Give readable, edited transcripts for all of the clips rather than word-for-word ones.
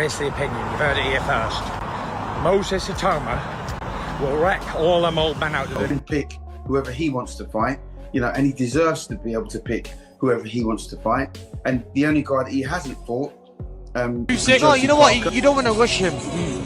It's the opinion, you've heard it here first. Moses Itauma will wreck all them old men out of the pick whoever he wants to fight, you know, and he deserves to be able to pick whoever he wants to fight. And the only guy that he hasn't fought, no, you know what? You don't want to rush him.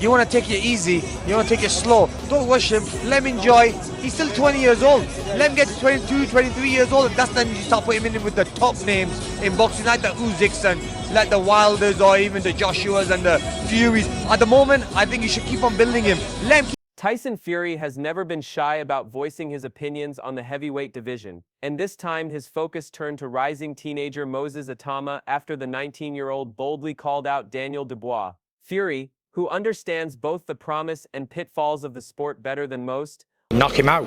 You want to take it easy. You want to take it slow. Don't rush him. Let him enjoy. He's still 20 years old. Let him get to 22, 23 years old. And that's then you start putting him in with the top names in boxing, like the Usyks and like the Wilders or even the Joshuas and the Furies. At the moment, I think you should keep on building him. Let him. Tyson Fury has never been shy about voicing his opinions on the heavyweight division, and this time his focus turned to rising teenager Moses Itauma after the 19-year-old boldly called out Daniel Dubois. Fury, who understands both the promise and pitfalls of the sport better than most, knock him out.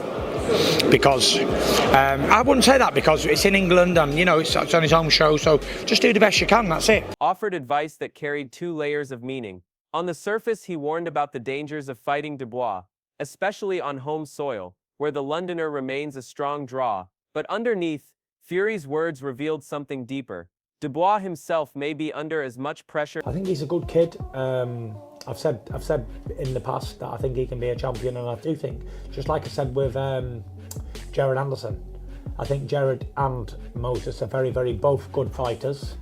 Because I wouldn't say that, because it's in England and, you know, it's on his own show, so just do the best you can, that's it. Offered advice that carried two layers of meaning. On the surface, he warned about the dangers of fighting Dubois, especially on home soil, where the Londoner remains a strong draw. But underneath, Fury's words revealed something deeper. Dubois himself may be under as much pressure. I think he's a good kid. I've said in the past that I think he can be a champion, and I do think, just like I said with Jared Anderson, I think Jared and Moses are very, very both good fighters.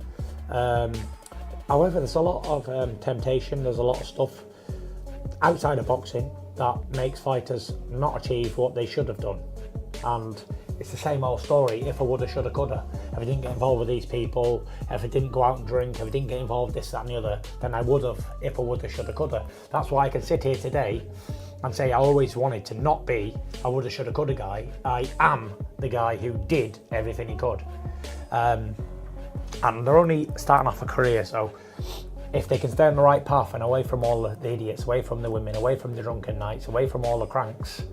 However, there's a lot of temptation, there's a lot of stuff outside of boxing that makes fighters not achieve what they should have done. And it's the same old story, if I woulda, shoulda, coulda. If I didn't get involved with these people, if I didn't go out and drink, if I didn't get involved with this, that and the other, then I would have, if I woulda, shoulda, coulda. That's why I can sit here today and say I always wanted to not be a woulda, shoulda, coulda guy. I am the guy who did everything he could. And they're only starting off a career, so if they can stay on the right path and away from all the idiots, away from the women, away from the drunken nights, away from all the cranks,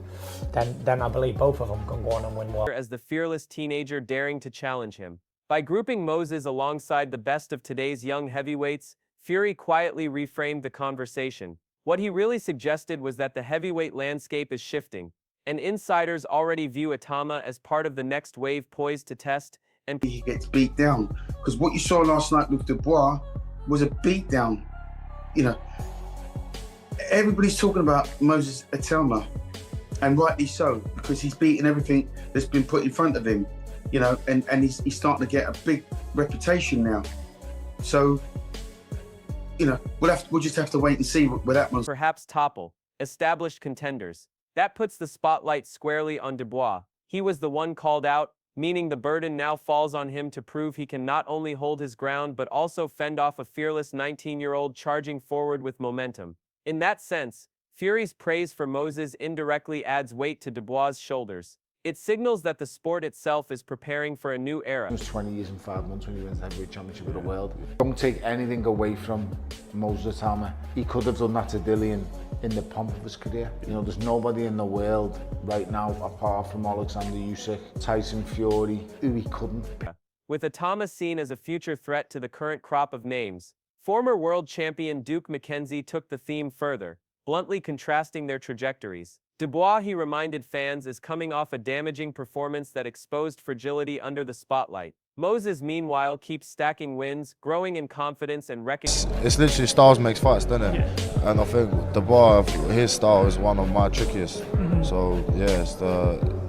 then I believe both of them can go on and win well. As the fearless teenager daring to challenge him. By grouping Moses alongside the best of today's young heavyweights, Fury quietly reframed the conversation. What he really suggested was that the heavyweight landscape is shifting, and insiders already view Itauma as part of the next wave poised to test and he gets beat down. Because what you saw last night with Dubois was a beat down. You know, everybody's talking about Moses Itauma, and rightly so, because he's beaten everything that's been put in front of him, you know, and he's starting to get a big reputation now. So, you know, we'll just have to wait and see where that one's. Perhaps topple established contenders. That puts the spotlight squarely on Dubois. He was the one called out, meaning the burden now falls on him to prove he can not only hold his ground but also fend off a fearless 19-year-old charging forward with momentum. In that sense, Fury's praise for Moses indirectly adds weight to Dubois' shoulders. It signals that the sport itself is preparing for a new era. It was 20 years and 5 months when he wins the heavyweight championship of the world. Don't take anything away from Moses Itauma. He could have done that to Dillian in the pomp of his career. You know, there's nobody in the world right now, apart from Alexander Usyk, Tyson Fury, who he couldn't. With Itauma seen as a future threat to the current crop of names, former world champion Duke McKenzie took the theme further, bluntly contrasting their trajectories. Dubois, he reminded fans, is coming off a damaging performance that exposed fragility under the spotlight. Moses, meanwhile, keeps stacking wins, growing in confidence and recognition. It's literally styles makes fights, doesn't it? Yeah. And I think Dubois, his style is one of my trickiest. So yeah,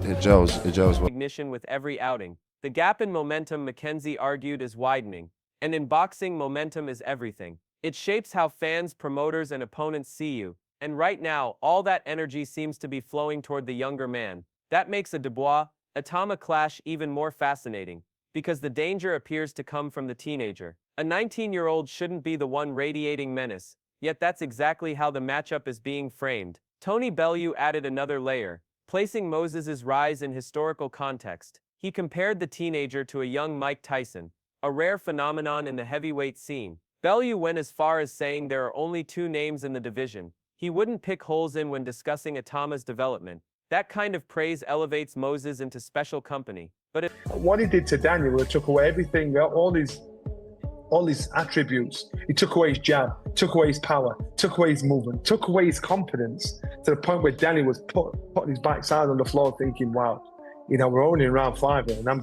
it gels well. Recognition with every outing. The gap in momentum, McKenzie argued, is widening. And in boxing, momentum is everything. It shapes how fans, promoters, and opponents see you. And right now, all that energy seems to be flowing toward the younger man. That makes a Dubois-Itauma clash even more fascinating, because the danger appears to come from the teenager. A 19-year-old shouldn't be the one radiating menace, yet that's exactly how the matchup is being framed. Tony Bellew added another layer, placing Moses's rise in historical context. He compared the teenager to a young Mike Tyson, a rare phenomenon in the heavyweight scene. Bellew went as far as saying there are only 2 names in the division. He wouldn't pick holes in when discussing Itauma's development. That kind of praise elevates Moses into special company. But what he did to Daniel, it took away everything, all his attributes. He took away his jab, took away his power, took away his movement, took away his confidence, to the point where Daniel was putting his backside on the floor, thinking, "Wow, you know, we're only in round 5 here, and I'm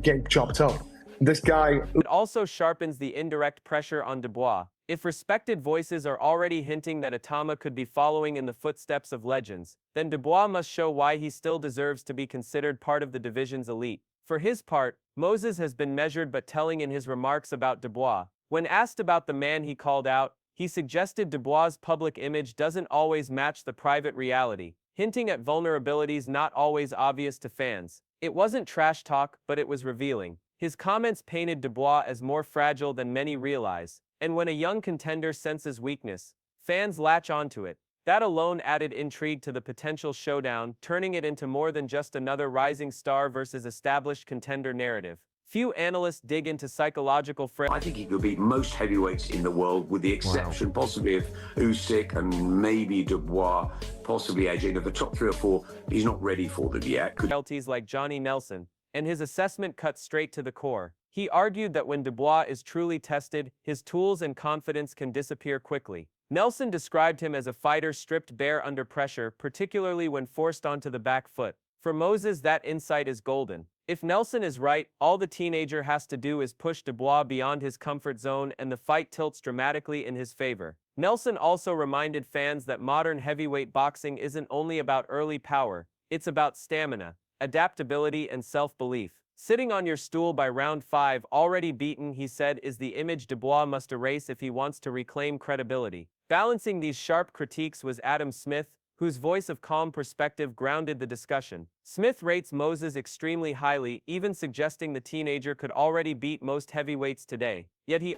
getting chopped up." And this guy. It also sharpens the indirect pressure on Dubois. If respected voices are already hinting that Itauma could be following in the footsteps of legends, then Dubois must show why he still deserves to be considered part of the division's elite. For his part, Moses has been measured but telling in his remarks about Dubois. When asked about the man he called out, he suggested Dubois' public image doesn't always match the private reality, hinting at vulnerabilities not always obvious to fans. It wasn't trash talk, but it was revealing. His comments painted Dubois as more fragile than many realize, and when a young contender senses weakness, fans latch onto it. That alone added intrigue to the potential showdown, turning it into more than just another rising star versus established contender narrative. Few analysts dig into psychological I think he could beat most heavyweights in the world, with the exception possibly of Usyk and maybe Dubois, possibly AJ. The top 3 or 4, he's not ready for them yet. Royalties like Johnny Nelson, and his assessment cut straight to the core. He argued that when Dubois is truly tested, his tools and confidence can disappear quickly. Nelson described him as a fighter stripped bare under pressure, particularly when forced onto the back foot. For Moses, that insight is golden. If Nelson is right, all the teenager has to do is push Dubois beyond his comfort zone and the fight tilts dramatically in his favor. Nelson also reminded fans that modern heavyweight boxing isn't only about early power, it's about stamina, adaptability, and self-belief. Sitting on your stool by round 5, already beaten, he said, is the image Dubois must erase if he wants to reclaim credibility. Balancing these sharp critiques was Adam Smith, whose voice of calm perspective grounded the discussion. Smith rates Moses extremely highly, even suggesting the teenager could already beat most heavyweights today. Yet he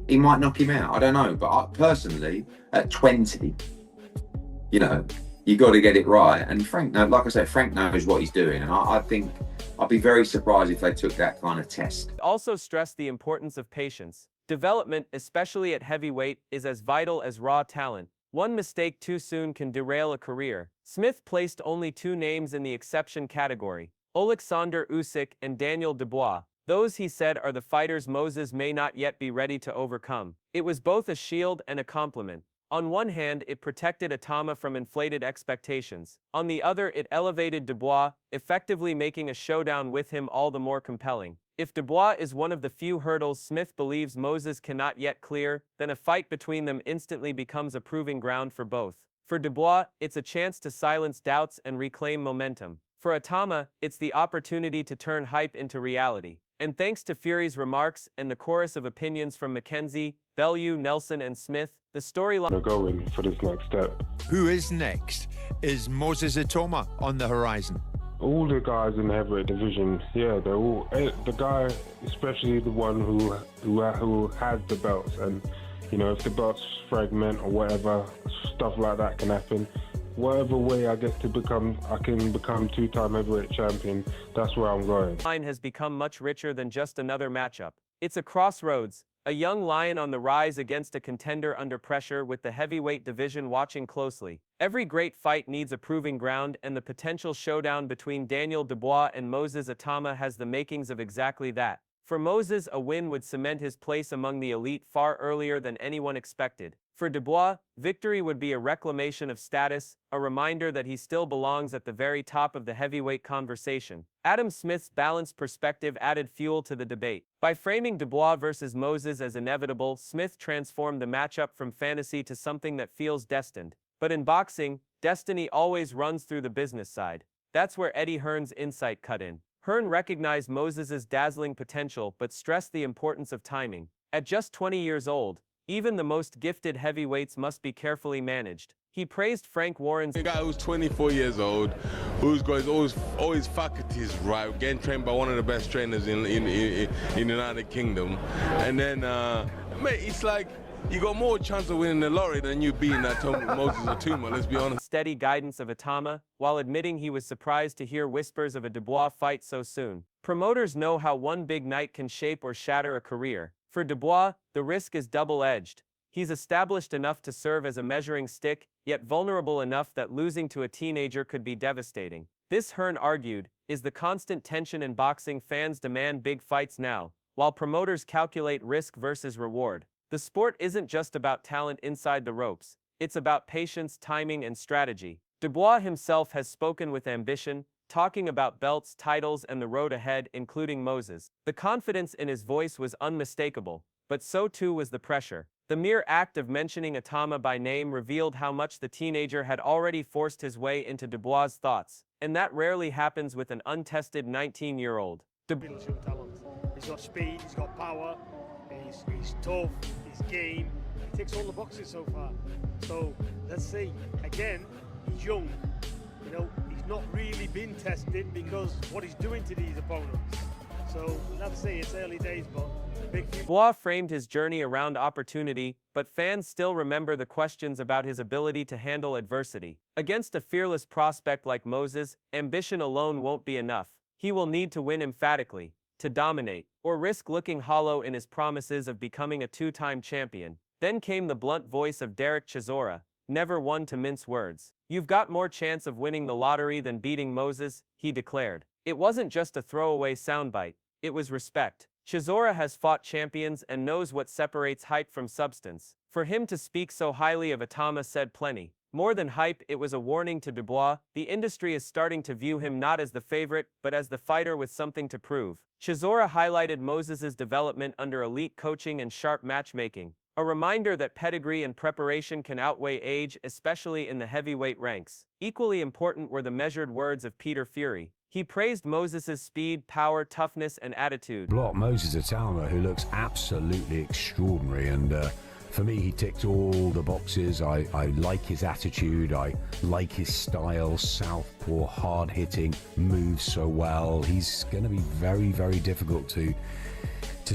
might knock him out. I don't know, but personally, at 20, you know, you got to get it right. And Frank, like I said, Frank knows what he's doing, and I think I'd be very surprised if they took that kind of test. Also stressed the importance of patience. Development, especially at heavyweight, is as vital as raw talent. One mistake too soon can derail a career. Smith placed only 2 names in the exception category: Alexander Usyk and Daniel Dubois. Those, he said, are the fighters Moses may not yet be ready to overcome. It was both a shield and a compliment. On one hand, it protected Itauma from inflated expectations. On the other, it elevated Dubois, effectively making a showdown with him all the more compelling. If Dubois is one of the few hurdles Smith believes Moses cannot yet clear, then a fight between them instantly becomes a proving ground for both. For Dubois, it's a chance to silence doubts and reclaim momentum. For Itauma, it's the opportunity to turn hype into reality. And thanks to Fury's remarks and the chorus of opinions from McKenzie, Bellew, Nelson, and Smith, the storyline... They're going for this next step. Who is next? Is Moses Itauma on the horizon? All the guys in the heavyweight division, yeah, they're all the guy, especially the one who has the belts, and you know, if the belts fragment or whatever, stuff like that can happen. Whatever way I can become 2-time heavyweight champion, that's where I'm going. The line has become much richer than just another matchup. It's a crossroads, a young lion on the rise against a contender under pressure, with the heavyweight division watching closely. Every great fight needs a proving ground, and the potential showdown between Daniel Dubois and Moses Itauma has the makings of exactly that. For Moses, a win would cement his place among the elite far earlier than anyone expected. For Dubois, victory would be a reclamation of status, a reminder that he still belongs at the very top of the heavyweight conversation. Adam Smith's balanced perspective added fuel to the debate. By framing Dubois versus Moses as inevitable, Smith transformed the matchup from fantasy to something that feels destined. But in boxing, destiny always runs through the business side. That's where Eddie Hearn's insight cut in. Hearn recognized Moses's dazzling potential but stressed the importance of timing. At just 20 years old, even the most gifted heavyweights must be carefully managed. He praised Frank Warren's... A guy who's 24 years old, who's got his always faculties right, getting trained by one of the best trainers in the United Kingdom. And then, mate, it's like, you got more chance of winning the lottery than you beating that Moses Itauma, let's be honest. Steady guidance of Itauma, while admitting he was surprised to hear whispers of a Dubois fight so soon. Promoters know how one big night can shape or shatter a career. For Dubois, the risk is double-edged. He's established enough to serve as a measuring stick, yet vulnerable enough that losing to a teenager could be devastating. This, Hearn argued, is the constant tension in boxing. Fans demand big fights now, while promoters calculate risk versus reward. The sport isn't just about talent inside the ropes. It's about patience, timing, and strategy. Dubois himself has spoken with ambition, talking about belts, titles, and the road ahead, including Moses. The confidence in his voice was unmistakable, but so too was the pressure. The mere act of mentioning Itauma by name revealed how much the teenager had already forced his way into Dubois' thoughts, and that rarely happens with an untested 19-year-old. He's got speed, he's got power, he's tough, he's game. He ticks all the boxes so far. So let's see. Again, he's young. You know, he's not really been tested because what he's doing to these opponents. So let's see. It's early days, but big. Dubois framed his journey around opportunity, but fans still remember the questions about his ability to handle adversity. Against a fearless prospect like Moses, ambition alone won't be enough. He will need to win emphatically, to dominate, or risk looking hollow in his promises of becoming a two-time champion. Then came the blunt voice of Derek Chisora, never one to mince words. "You've got more chance of winning the lottery than beating Moses," he declared. It wasn't just a throwaway soundbite, it was respect. Chisora has fought champions and knows what separates hype from substance. For him to speak so highly of Itauma said plenty. More than hype, it was a warning to Dubois. The industry is starting to view him not as the favorite, but as the fighter with something to prove. Chisora highlighted Moses's development under elite coaching and sharp matchmaking. A reminder that pedigree and preparation can outweigh age, especially in the heavyweight ranks. Equally important were the measured words of Peter Fury. He praised Moses's speed, power, toughness, and attitude. Block Moses Itauma, who looks absolutely extraordinary, and for me, he ticked all the boxes. I like his attitude, I like his style, southpaw, hard-hitting, moves so well. He's going to be very, very difficult to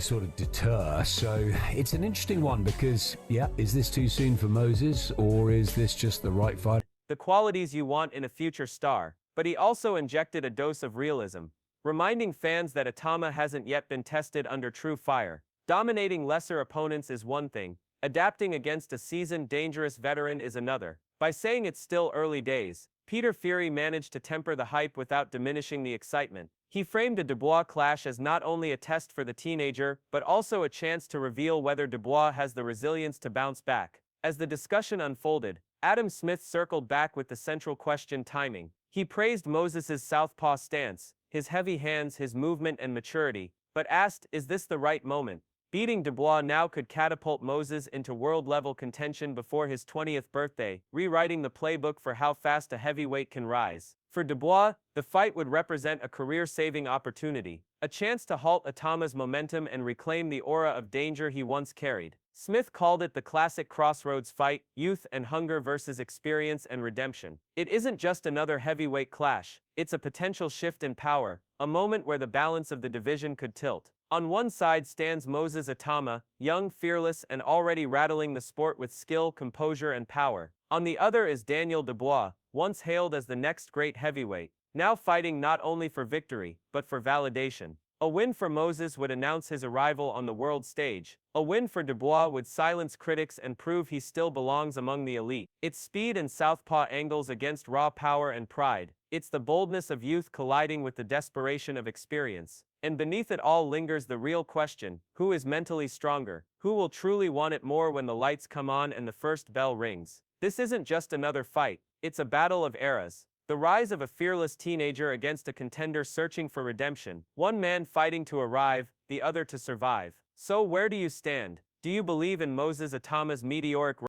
sort of deter. So it's an interesting one because, yeah, is this too soon for Moses, or is this just the right fight? The qualities you want in a future star, but he also injected a dose of realism, reminding fans that Itauma hasn't yet been tested under true fire. Dominating lesser opponents is one thing, adapting against a seasoned, dangerous veteran is another. By saying it's still early days, Peter Fury managed to temper the hype without diminishing the excitement. He framed a Dubois clash as not only a test for the teenager, but also a chance to reveal whether Dubois has the resilience to bounce back. As the discussion unfolded, Adam Smith circled back with the central question: timing. He praised Moses's southpaw stance, his heavy hands, his movement and maturity, but asked, is this the right moment? Beating Dubois now could catapult Moses into world-level contention before his 20th birthday, rewriting the playbook for how fast a heavyweight can rise. For Dubois, the fight would represent a career-saving opportunity, a chance to halt Itauma's momentum and reclaim the aura of danger he once carried. Smith called it the classic crossroads fight, youth and hunger versus experience and redemption. It isn't just another heavyweight clash, it's a potential shift in power, a moment where the balance of the division could tilt. On one side stands Moses Itauma, young, fearless, and already rattling the sport with skill, composure, and power. On the other is Daniel Dubois, once hailed as the next great heavyweight, now fighting not only for victory, but for validation. A win for Moses would announce his arrival on the world stage. A win for Dubois would silence critics and prove he still belongs among the elite. It's speed and southpaw angles against raw power and pride. It's the boldness of youth colliding with the desperation of experience. And beneath it all lingers the real question: who is mentally stronger? Who will truly want it more when the lights come on and the first bell rings? This isn't just another fight, it's a battle of eras. The rise of a fearless teenager against a contender searching for redemption. One man fighting to arrive, the other to survive. So where do you stand? Do you believe in Moses Itauma's meteoric